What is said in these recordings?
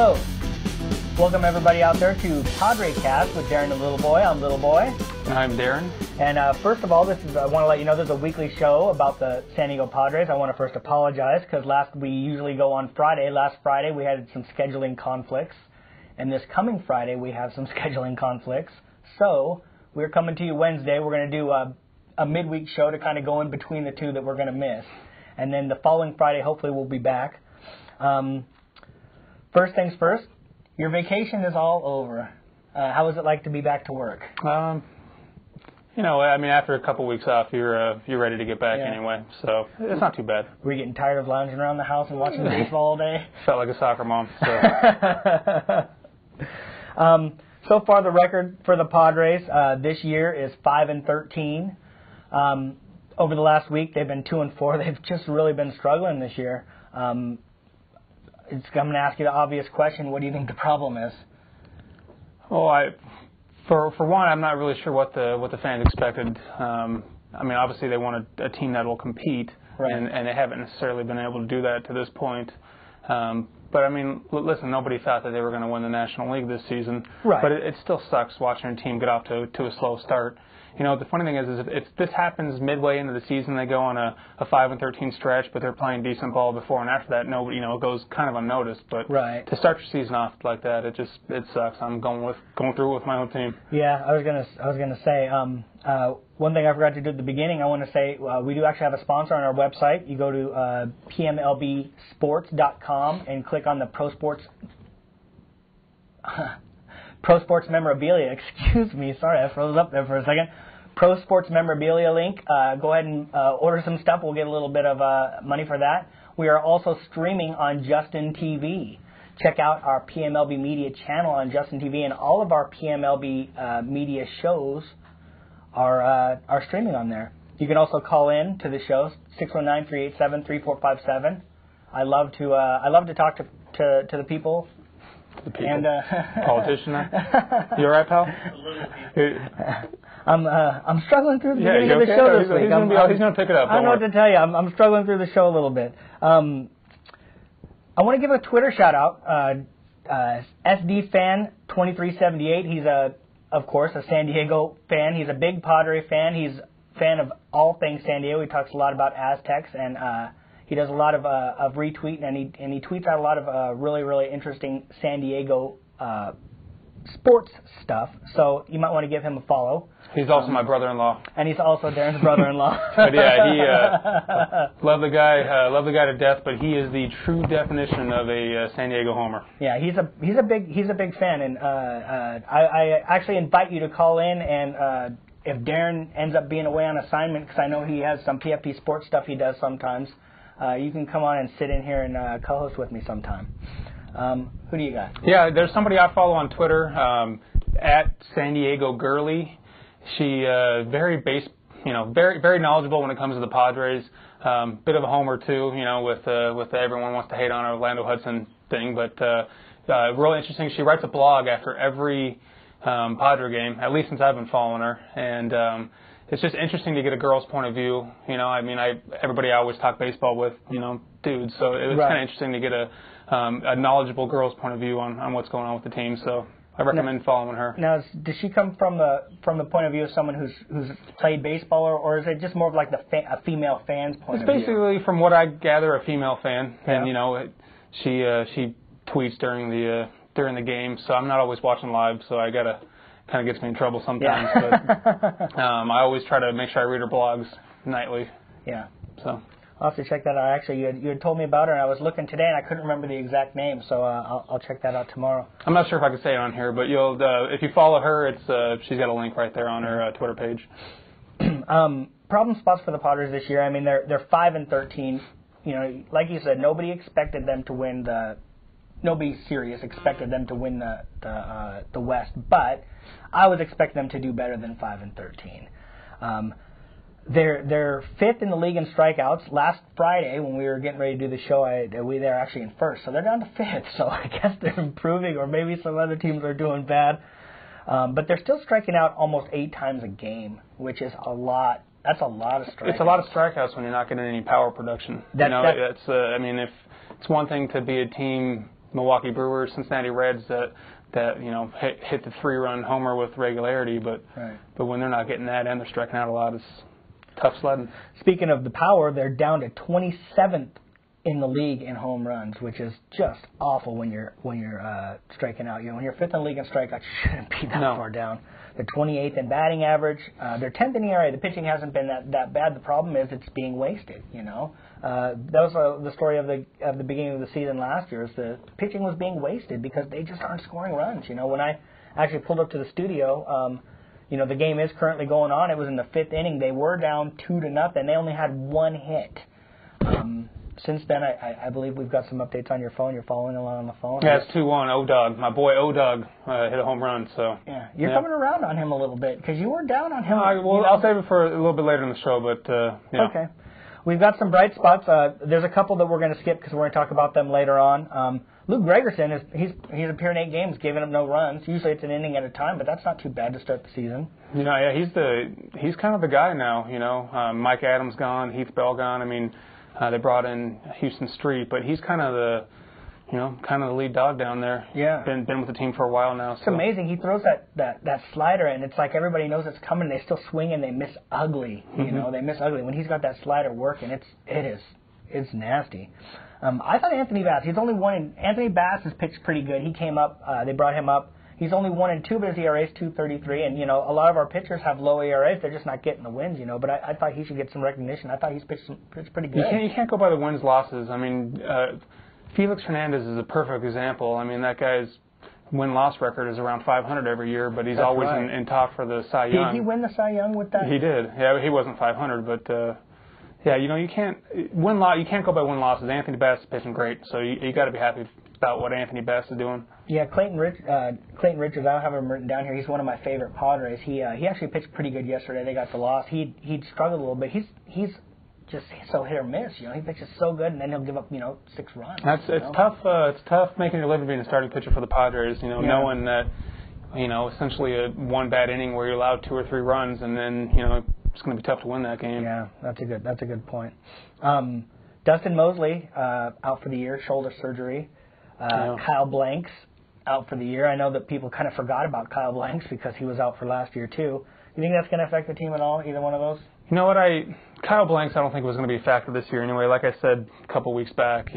Hello. Welcome everybody out there to PadreCast with Darren and Little Boy. I'm Little Boy. And I'm Darren. And first of all, I want to let you know there's a weekly show about the San Diego Padres. I want to first apologize because we usually go on Friday. Last Friday we had some scheduling conflicts. And this coming Friday we have some scheduling conflicts. So we're coming to you Wednesday. We're going to do a midweek show to kind of go in between the two that we're going to miss. And then the following Friday, hopefully we'll be back. First things first, your vacation is all over. How was it like to be back to work? After a couple weeks off, you're ready to get back anyway, so it's not too bad. Were you getting tired of lounging around the house and watching baseball all day? Felt like a soccer mom. So, so far the record for the Padres this year is 5-13. Over the last week, they've been 2-4. They've just really been struggling this year. I'm going to ask you the obvious question. What do you think the problem is? Well, for one, I'm not really sure what the fans expected. Obviously they want a team that will compete, right. and they haven't necessarily been able to do that to this point. But listen, nobody thought that they were going to win the National League this season. Right. But it still sucks watching a team get off to a slow start. You know, the funny thing is if this happens midway into the season, they go on a 5-13 stretch, but they're playing decent ball before and after that, nobody, it goes kind of unnoticed. But right. To start your season off like that, it sucks. I'm going through it with my own team. Yeah, I was gonna say one thing I forgot to do at the beginning. I want to say we do actually have a sponsor on our website. You go to PMLBsports.com and click on the Pro Sports Memorabilia. Excuse me, sorry, I froze up there for a second. Pro Sports Memorabilia link. Go ahead and order some stuff. We'll get a little bit of money for that. We are also streaming on Justin TV. Check out our PMLB Media channel on Justin TV, and all of our PMLB Media shows are streaming on there. You can also call in to the show 619-387-3457. I love to talk to the people. The people. And politician. You all right, pal? I'm struggling through the beginning of the show this week. He's going to pick it up. I don't know what to tell you. I'm struggling through the show a little bit. I want to give a Twitter shout out. SD fan 2378. He's of course a San Diego fan. He's a big Padre fan. He's a fan of all things San Diego. He talks a lot about Aztecs, and he does a lot of retweeting, and he tweets out a lot of really, really interesting San Diego sports stuff. So you might want to give him a follow. He's also my brother-in-law. And he's also Darren's brother-in-law. But yeah, he love the guy to death. But he is the true definition of a San Diego homer. Yeah, he's a big fan, and I actually invite you to call in and. If Darren ends up being away on assignment, because I know he has some PFP sports stuff he does sometimes, you can come on and sit in here and co-host with me sometime. Who do you got? Yeah, there's somebody I follow on Twitter, at San Diego Girly. She very very knowledgeable when it comes to the Padres. Bit of a homer too, with everyone wants to hate on our Orlando Hudson thing, but really interesting. She writes a blog after every Padre game, at least since I've been following her, and it's just interesting to get a girl's point of view. Everybody I always talk baseball with, dudes, so it was kind of interesting to get a knowledgeable girl's point of view on what's going on with the team. So I recommend following her. Now, does she come from the point of view of someone who's played baseball, or is it just more of like a female fan's point of view? It's basically, from what I gather, a female fan, and she tweets during the game, so I'm not always watching live, so kind of gets me in trouble sometimes. Yeah. But I always try to make sure I read her blogs nightly. Yeah. So I'll have to check that out. Actually, you had told me about her, and I was looking today, and I couldn't remember the exact name, so I'll check that out tomorrow. I'm not sure if I can say it on here, but you'll if you follow her, she's got a link right there on her Twitter page. Problem spots for the Padres this year. They're 5-13. Like you said, nobody expected them to win Nobody serious expected them to win the West, but I was expecting them to do better than 5-13. They're fifth in the league in strikeouts. Last Friday, when we were getting ready to do the show, they're actually in first, so they're down to fifth. So I guess they're improving, or maybe some other teams are doing bad. But they're still striking out almost 8 times a game, which is a lot. That's a lot of strikeouts. It's a lot of strikeouts when you're not getting any power production. If it's one thing to be a team Milwaukee Brewers, Cincinnati Reds that hit the 3-run homer with regularity, but when they're not getting that and they're striking out a lot, it's tough sledding. Speaking of the power, they're down to 27th in the league in home runs, which is just awful when you're striking out. When you're 5th in the league in strikeouts, you shouldn't be that far down. They're 28th in batting average. They're 10th in ERA. The pitching hasn't been that bad. The problem is it's being wasted. That was the story of the beginning of the season last year. Is the pitching was being wasted because they just aren't scoring runs. When I actually pulled up to the studio, the game is currently going on. It was in the 5th inning. They were down 2-0. They only had 1 hit. Since then, I believe we've got some updates on your phone. You're following along on the phone. Yeah, it's 2-1. O-Dog. My boy O-Dog hit a home run. So you're coming around on him a little bit because you were down on him. I'll save it for a little bit later in the show, but Okay. We've got some bright spots. There's a couple that we're going to skip because we're going to talk about them later on. Luke Gregerson, he's appeared in 8 games, giving up no runs. Usually it's an inning at a time, but that's not too bad to start the season. He's kind of the guy now. Mike Adams gone, Heath Bell gone. I mean, they brought in Houston Street, but he's kind of the lead dog down there. Yeah. Been with the team for a while now. It's amazing. He throws that slider, and it's like everybody knows it's coming. They still swing, and they miss ugly. They miss ugly. When he's got that slider working, it's nasty. I thought Anthony Bass. He's only Anthony Bass has pitched pretty good. He came up. They brought him up. He's only 1-2, but his ERA is 2.33. And a lot of our pitchers have low ERAs. They're just not getting the wins. But I thought he should get some recognition. I thought he's pitched pretty good. You can't go by the wins losses. I mean, Felix Hernandez is a perfect example. I mean, that guy's win-loss record is around 500 every year, but he's always in talk for the Cy Young. Did he win the Cy Young with that? He did. Yeah, he wasn't 500, but you can't you can't go by win losses. Anthony Bass is pitching great, so you got to be happy about what Anthony Bass is doing. Yeah, Clayton Richards. I don't have him written down here. He's one of my favorite Padres. He actually pitched pretty good yesterday. They got the loss. He'd struggled a little bit. He's just so hit or miss. He pitches so good, and then he'll give up 6 runs. It's tough. It's tough making your living being a starting pitcher for the Padres. Knowing that essentially a one bad inning where you're allowed 2 or 3 runs, and then it's going to be tough to win that game. Yeah, that's a good point. Dustin Mosley out for the year, shoulder surgery. Kyle Blanks out for the year. I know that people kind of forgot about Kyle Blanks because he was out for last year too. You think that's going to affect the team at all? Either one of those? You know what? Kyle Blanks, I don't think was going to be a factor this year anyway. Like I said a couple weeks back, pick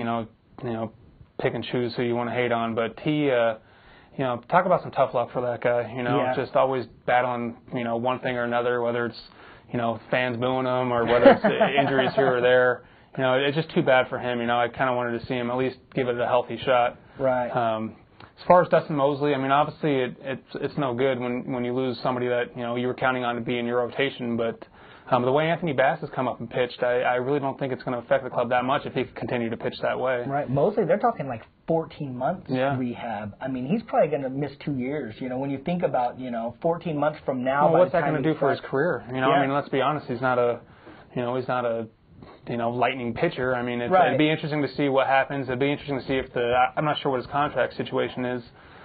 and choose who you want to hate on, but he, talk about some tough luck for that guy. Just always battling, one thing or another, whether it's, fans booing him or whether it's injuries here or there. It's just too bad for him. I kind of wanted to see him at least give it a healthy shot. Right. As far as Dustin Mosley, I mean, obviously it's no good when you lose somebody that you were counting on to be in your rotation. But the way Anthony Bass has come up and pitched, I really don't think it's going to affect the club that much if he can continue to pitch that way. Right. Mosley, they're talking like 14 months rehab. I mean, he's probably going to miss 2 years. When you think about 14 months from now. Well, what's that going to do for his career? I mean, let's be honest. He's not a lightning pitcher. I mean, it'd be interesting to see what happens. It'd be interesting to see if I'm not sure what his contract situation is,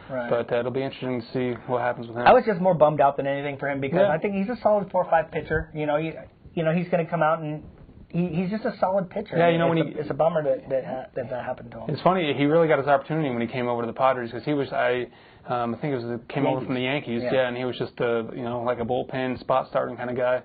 but it'll be interesting to see what happens with him. I was just more bummed out than anything for him because I think he's a solid 4 or 5 pitcher. He's going to come out and he's just a solid pitcher. Yeah, it's a bummer that happened to him. It's funny. He really got his opportunity when he came over to the Padres because he was I think it was came over from the Yankees. Yeah, and he was just like a bullpen spot starting kind of guy.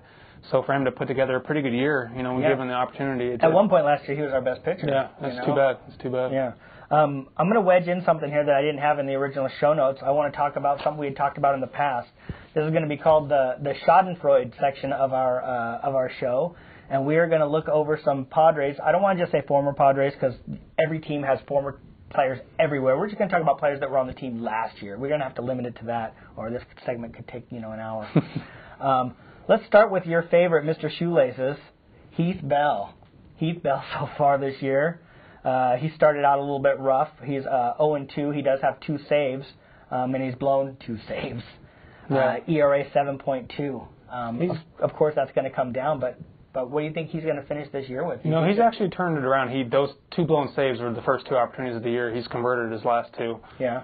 So for him to put together a pretty good year, when given the opportunity. At one point last year, he was our best pitcher. Yeah, that's too bad. It's too bad. Yeah. I'm going to wedge in something here that I didn't have in the original show notes. I want to talk about something we had talked about in the past. This is going to be called the Schadenfreude section of our show, and we are going to look over some Padres. I don't want to just say former Padres because every team has former players everywhere. We're just going to talk about players that were on the team last year. We're going to have to limit it to that, or this segment could take an hour. Let's start with your favorite, Mr. Shoelaces, Heath Bell. Heath Bell so far this year. He started out a little bit rough. He's 0-2. He does have 2 saves, and he's blown 2 saves. ERA 7.2. Of course, that's going to come down, but what do you think he's going to finish this year with? He's actually turned it around. Those 2 blown saves were the first 2 opportunities of the year. He's converted his last 2. Yeah.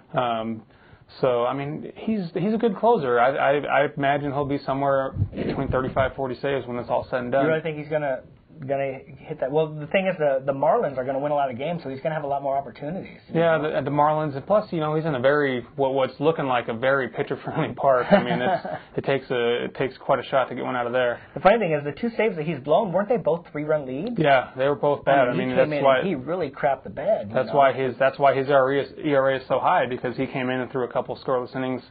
So, I mean, he's a good closer. I imagine he'll be somewhere between 35-40 saves when it's all said and done. You really think he's going to gonna hit that. Well, the thing is, the Marlins are gonna win a lot of games, so he's gonna have a lot more opportunities. Yeah, the Marlins, and plus, he's in a very what's looking like a very pitcher-friendly park. I mean, it takes quite a shot to get one out of there. The funny thing is, the 2 saves that he's blown, weren't they both 3-run leads? Yeah, they were both bad. I mean, that's why he really crapped the bed. That's why his ERA is so high, because he came in and threw a couple scoreless innings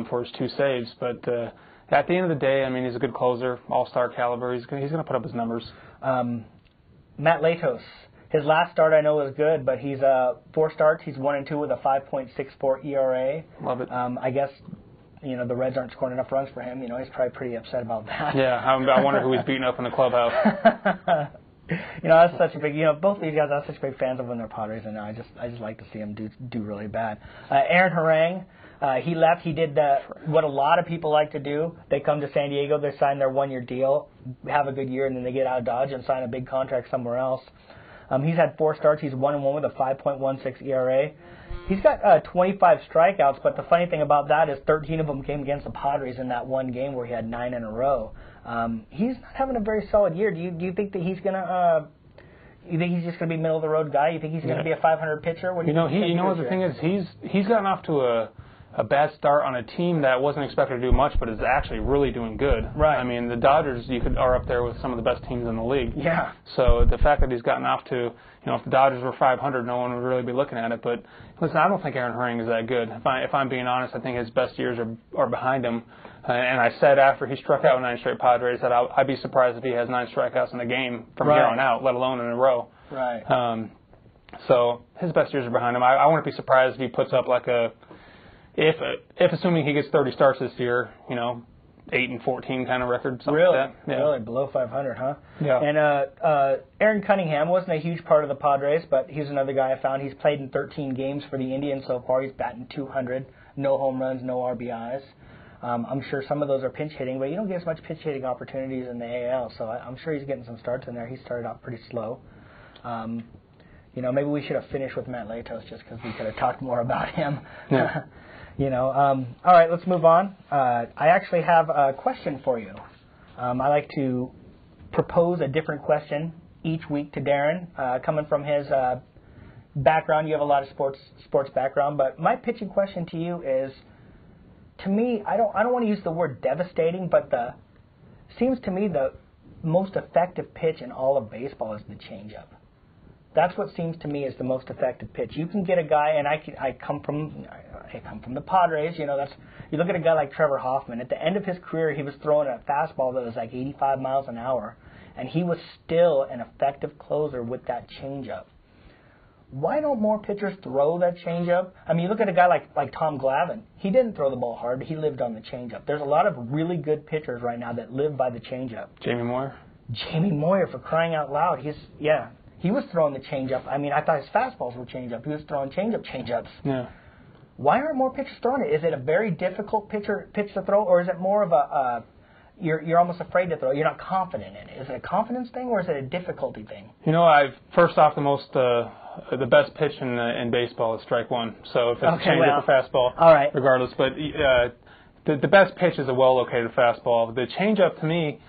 for his 2 saves, but. At the end of the day, I mean, he's a good closer, all-star caliber. He's going to put up his numbers. Matt Latos, his last start I know was good, but he's 4 starts. He's 1-2 with a 5.64 ERA. Love it. I guess the Reds aren't scoring enough runs for him. He's probably pretty upset about that. Yeah, I wonder who he's beating up in the clubhouse. That's such a big. Both of these guys, I'm such big fans of when they're Padres, and I just like to see them do really bad. Aaron Harang. He left. He did what a lot of people like to do. They come to San Diego, they sign their 1-year deal, have a good year, and then they get out of Dodge and sign a big contract somewhere else. He's had 4 starts. He's 1-1 with a 5.16 ERA. He's got 25 strikeouts, but the funny thing about that is 13 of them came against the Padres in that one game where he had 9 in a row. He's not having a very solid year. Do you think that he's gonna? You think he's just going to be middle of the road guy? You think he's going to be a 500 pitcher? What do you think? The thing is, he's gotten off to a bad start on a team that wasn't expected to do much, but is actually really doing good. Right. I mean, the Dodgers are up there with some of the best teams in the league. Yeah. So the fact that he's gotten off to, if the Dodgers were 500, no one would really be looking at it. But listen, I don't think Aaron Harang is that good. If I'm being honest, I think his best years are behind him. And I said after he struck out 9 straight Padres that I'd be surprised if he has 9 strikeouts in a game from here on out, let alone in a row. Right. So his best years are behind him. I wouldn't be surprised if he puts up like if assuming he gets 30 starts this year, 8-14 kind of record. Really? Like that. Yeah. Really? Below 500, huh? Yeah. And Aaron Cunningham wasn't a huge part of the Padres, but he's another guy I found. He's played in 13 games for the Indians so far. He's batting 200, no home runs, no RBIs. I'm sure some of those are pinch hitting, but you don't get as much pinch hitting opportunities in the AL, so I'm sure he's getting some starts in there. He started out pretty slow. Maybe we should have finished with Matt Latos just because we could have talked more about him. Yeah. All right, let's move on. I actually have a question for you. I like to propose a different question each week to Darren, coming from his background. You have a lot of sports background, but my pitching question to you is, to me, I don't want to use the word devastating, but seems to me the most effective pitch in all of baseball is the changeup. That's what seems to me is the most effective pitch. You can get a guy, and I come from the Padres. You look at a guy like Trevor Hoffman. At the end of his career, he was throwing a fastball that was like 85 miles an hour, and he was still an effective closer with that changeup. Why don't more pitchers throw that changeup? I mean, you look at a guy like Tom Glavine. He didn't throw the ball hard. He lived on the changeup. There's a lot of really good pitchers right now that live by the changeup. Jamie Moyer, for crying out loud. He was throwing the changeup. I mean, I thought his fastballs were changeup. He was throwing changeups. Yeah. Why aren't more pitchers throwing it? Is it a very difficult pitch to throw, or is it more of a you're almost afraid to throw? You're not confident in it. Is it a confidence thing, or is it a difficulty thing? First off, the best pitch in baseball is strike one. So if it's a changeup or fastball, all right, regardless. But the best pitch is a well-located fastball. The changeup, to me,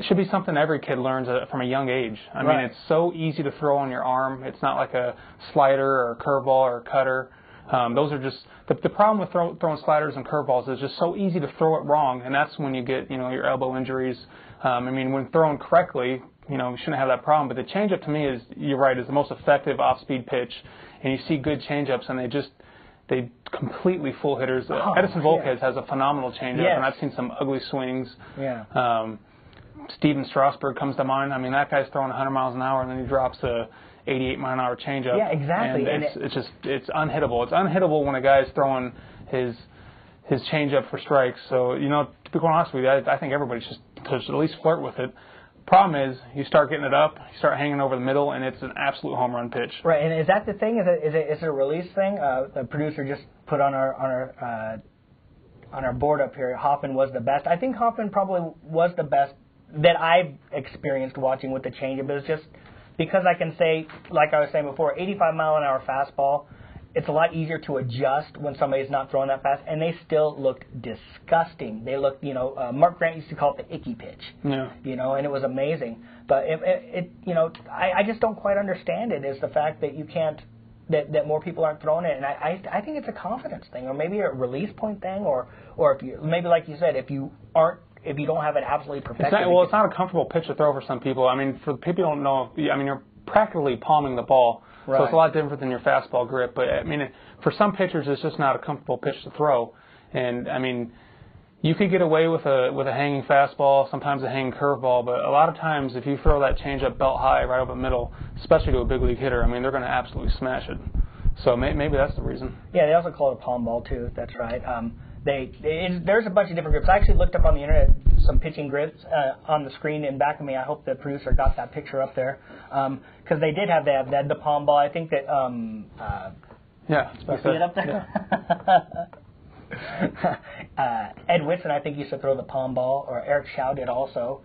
should be something every kid learns from a young age. I mean, it's so easy to throw on your arm. It's not like a slider or a curveball or a cutter. Those are just the problem with throwing sliders and curveballs is just so easy to throw it wrong, and that's when you get your elbow injuries. I mean, when thrown correctly, you shouldn't have that problem. But the changeup to me is, you're right, is the most effective off-speed pitch, and you see good changeups, and they completely fool hitters. Edison Volquez has a phenomenal changeup, and I've seen some ugly swings. Yeah. Steven Strasburg comes to mind. I mean, that guy's throwing 100 miles an hour, and then he drops a 88-mile-an-hour changeup. Yeah, exactly. And it's unhittable. It's unhittable when a guy's throwing his changeup for strikes. So, to be quite honest with you, I think everybody should at least flirt with it. Problem is, you start getting it up, you start hanging over the middle, and it's an absolute home run pitch. Right, and is that the thing? Is it a release thing? The producer just put on our board up here, Hoffman was the best. I think Hoffman probably was the best that I've experienced watching with the changeup. It's just because I can say, like I was saying before, 85-mile-an-hour fastball, it's a lot easier to adjust when somebody's not throwing that fast, and they still looked disgusting. They looked, Mark Grant used to call it the icky pitch, and it was amazing. But I just don't quite understand it. Is the fact that you can't, that more people aren't throwing it, and I think it's a confidence thing, or maybe a release point thing, or if you maybe like you said, if you don't have it absolutely perfected. It's not a comfortable pitch to throw for some people. I mean, for people who don't know, you're practically palming the ball. Right. So it's a lot different than your fastball grip. But, I mean, for some pitchers, it's just not a comfortable pitch to throw. And, I mean, you could get away with a hanging fastball, sometimes a hanging curveball. But a lot of times, if you throw that changeup belt high right over the middle, especially to a big league hitter, I mean, they're going to absolutely smash it. So maybe that's the reason. Yeah, they also call it a palm ball, too. That's right. There's a bunch of different grips. I actually looked up on the internet some pitching grips on the screen in back of me. I hope the producer got that picture up there because they did have the palm ball. I think that you see it up there. Yeah. Ed Whitson, I think, used to throw the palm ball, or Eric Shoutout did also.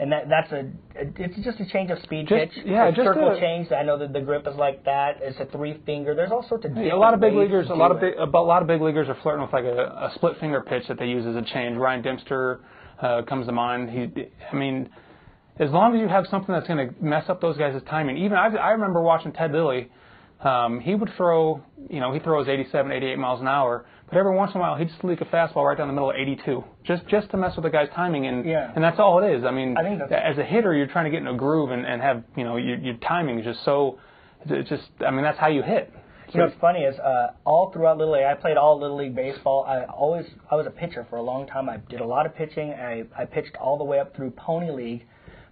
And it's just a change of speed pitch. Yeah, a circle change. I know that the grip is like that. It's a 3-finger. There's all sorts of different a lot of big ways leaguers. A lot of big leaguers are flirting with like a split finger pitch that they use as a change. Ryan Dempster comes to mind. As long as you have something that's going to mess up those guys' timing. Even I remember watching Ted Lilly. He would throw. He throws 87, 88 miles an hour. But every once in a while, he'd just leak a fastball right down the middle of 82, just to mess with the guy's timing, and that's all it is. I mean, as a hitter, you're trying to get in a groove and have, your timing is just so, that's how you hit. What's funny is all throughout Little League, I played all Little League baseball. I was a pitcher for a long time. I did a lot of pitching. I pitched all the way up through Pony League,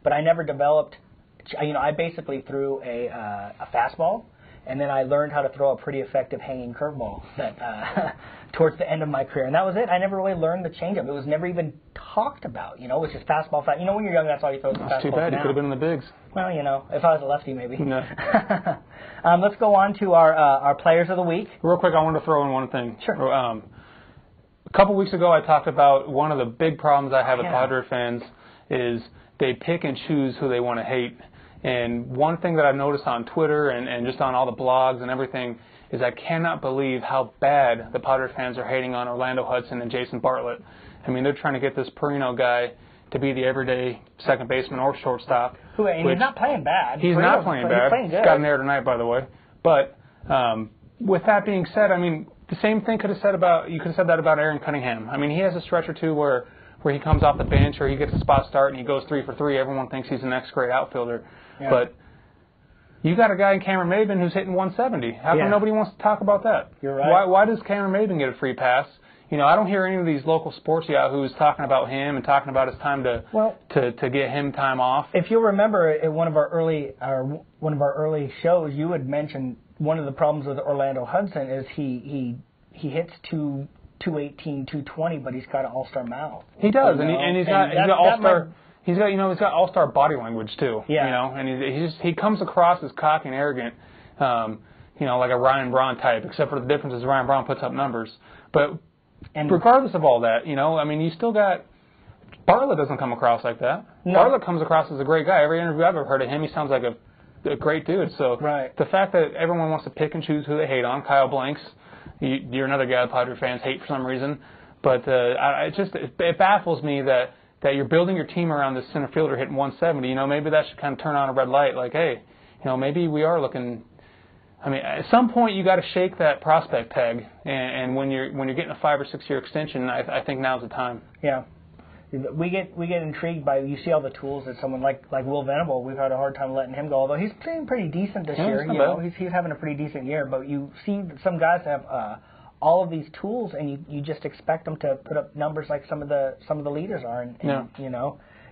but I never developed. I basically threw a fastball. And then I learned how to throw a pretty effective hanging curveball towards the end of my career. And that was it. I never really learned the changeup. It was never even talked about. It was just fastball. When you're young, that's all you throw. That's too bad. You could have been in the bigs. Well, if I was a lefty, maybe. No. Let's go on to our players of the week. Real quick, I wanted to throw in one thing. Sure. A couple weeks ago, I talked about one of the big problems I have with Padre fans is they pick and choose who they want to hate. And one thing that I've noticed on Twitter and just on all the blogs and everything is I cannot believe how bad the Padres fans are hating on Orlando Hudson and Jason Bartlett. I mean, they're trying to get this Perino guy to be the everyday second baseman or shortstop. And he's not playing bad. He's not playing bad. He's playing good. He's got an air tonight, by the way. But with that being said, I mean, the same thing you could have said that about Aaron Cunningham. I mean, he has a stretch or two where he comes off the bench or he gets a spot start and he goes 3 for 3. Everyone thinks he's the next great outfielder. Yeah. But you got a guy in Cameron Maybin who's hitting 170. How come nobody wants to talk about that? You're right. Why does Cameron Maybin get a free pass? I don't hear any of these local sports yahoos talking about him and talking about his time to get him time off. If you'll remember, in one of our early shows, you had mentioned one of the problems with Orlando Hudson is he hits 218, 220, but he's got an all-star mouth. He does, and he's got all-star. He's got all-star body language too. Yeah. And he comes across as cocky and arrogant, like a Ryan Braun type. Except for the difference is Ryan Braun puts up numbers. But regardless of all that, you still got Bartlett doesn't come across like that. No. Bartlett comes across as a great guy. Every interview I've ever heard of him, he sounds like a great dude. So the fact that everyone wants to pick and choose who they hate on, Kyle Blanks, you're another guy that Padre fans hate for some reason. But it baffles me that you're building your team around this center fielder hitting 170. Maybe that should kind of turn on a red light. Like, hey, maybe we are looking. I mean, at some point you got to shake that prospect tag, and when you're getting a 5 or 6 year extension, I think now's the time. Yeah, we get intrigued by you see all the tools that someone like Will Venable. We've had a hard time letting him go, although he's playing pretty decent this year. He's having a pretty decent year. But you see some guys have all of these tools, and you just expect them to put up numbers like some of the leaders are, and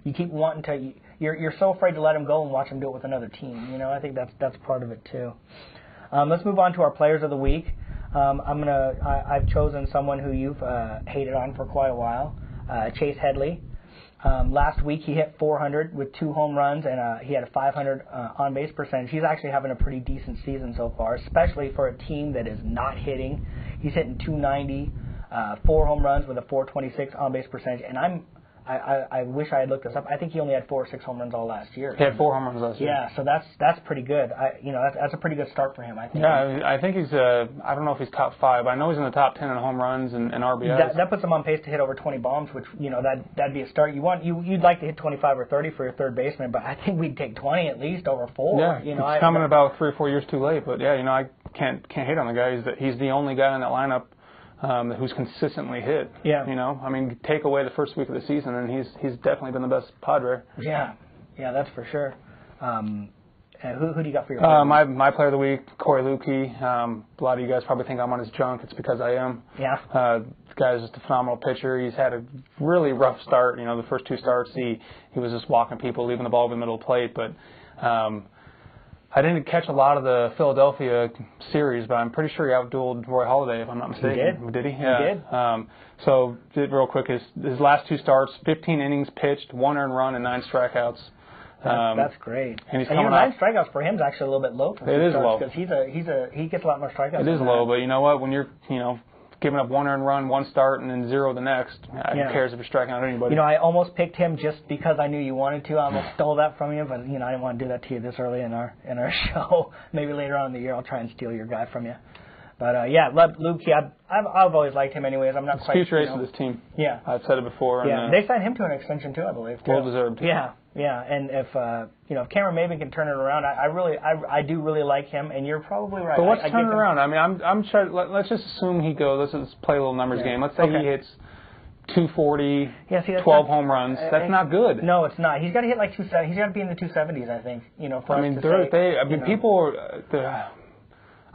you keep wanting to. You're so afraid to let them go and watch them do it with another team. I think that's part of it too. Let's move on to our players of the week. I've chosen someone who you've hated on for quite a while, Chase Headley. Last week he hit 400 with 2 home runs, and he had a 500 on-base percentage. He's actually having a pretty decent season so far, especially for a team that is not hitting. He's hitting 290, 4 home runs with a 426 on-base percentage, and I wish I had looked this up. I think he only had 4 or 6 home runs all last year. He had 4 home runs last year. Yeah, so that's pretty good. That's a pretty good start for him, I think. Yeah, I think he's, I don't know if he's top 5, but I know he's in the top 10 in home runs and RBIs. That puts him on pace to hit over 20 bombs, which, that'd be a start. You'd like to hit 25 or 30 for your third baseman, but I think we'd take 20 at least over 4. Yeah, it's coming about 3 or 4 years too late, but yeah, I can't hate on the guy. He's the only guy in that lineup who's consistently hit. Yeah. I mean, take away the first week of the season, and he's definitely been the best Padre. Yeah, that's for sure. Who do you got for your my player of the week, Corey Lukey. A lot of you guys probably think I'm on his junk. It's because I am. Yeah. The guy's just a phenomenal pitcher. He's had a really rough start. The first 2 starts, he was just walking people, leaving the ball over the middle of the plate. But I didn't catch a lot of the Philadelphia series, but I'm pretty sure he outdueled Roy Halladay, if I'm not mistaken. He did? Did he? Yeah. He did. So, real quick, his last 2 starts, 15 innings pitched, 1 earned run, and 9 strikeouts. That's great. And he's coming 9 strikeouts for him is actually a little bit low. It is low because he gets a lot more strikeouts. It is low, but you know what? When you're giving up 1 earned run, 1 start, and then 0 the next, who cares if you're striking out anybody? I almost picked him just because I knew you wanted to. I almost stole that from you, but I didn't want to do that to you this early in our show. Maybe later on in the year I'll try and steal your guy from you. But Lukey, I've always liked him anyways. I'm not quite. Future ace of this team. Yeah, I've said it before. Yeah, they signed him to an extension too, I believe. Well deserved. Yeah, and if if Cameron Maybin can turn it around, I do really like him, and you're probably right. But what's turning around? I mean, I'm trying. Let's just assume he goes. Let's just play a little numbers game. Let's say he hits 240, 12 home runs. That's not good. No, it's not. He's got to hit like 270. He's got to be in the 270s, I think. People.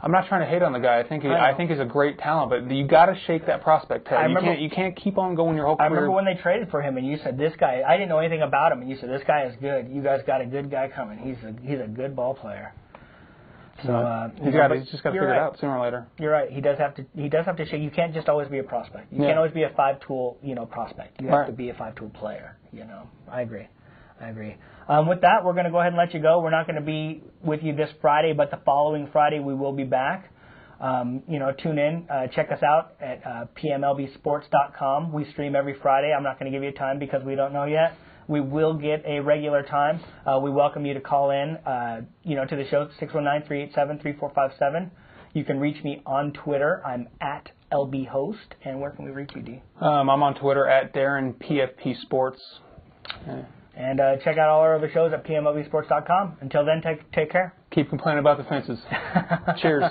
I'm not trying to hate on the guy. I think he's a great talent, but you got to shake that prospect tag. You can't keep on going your whole career. I remember when they traded for him, and you said this guy. I didn't know anything about him, and you said this guy is good. You guys got a good guy coming. He's a good ball player. So he's just got to figure it out sooner or later. You're right. He does have to shake. You can't just always be a prospect. You can't always be a 5-tool prospect. You have to be a 5-tool player. I agree. With that, we're going to go ahead and let you go. We're not going to be with you this Friday, but the following Friday we will be back. Tune in. Check us out at PMLBsports.com. We stream every Friday. I'm not going to give you a time because we don't know yet. We will get a regular time. We welcome you to call in, to the show, 619-387-3457. You can reach me on Twitter. I'm at LBHost. And where can we reach you, D? I'm on Twitter at DarrenPFPSports. And check out all our other shows at PMLBsports.com. Until then, take care. Keep complaining about the fences. Cheers.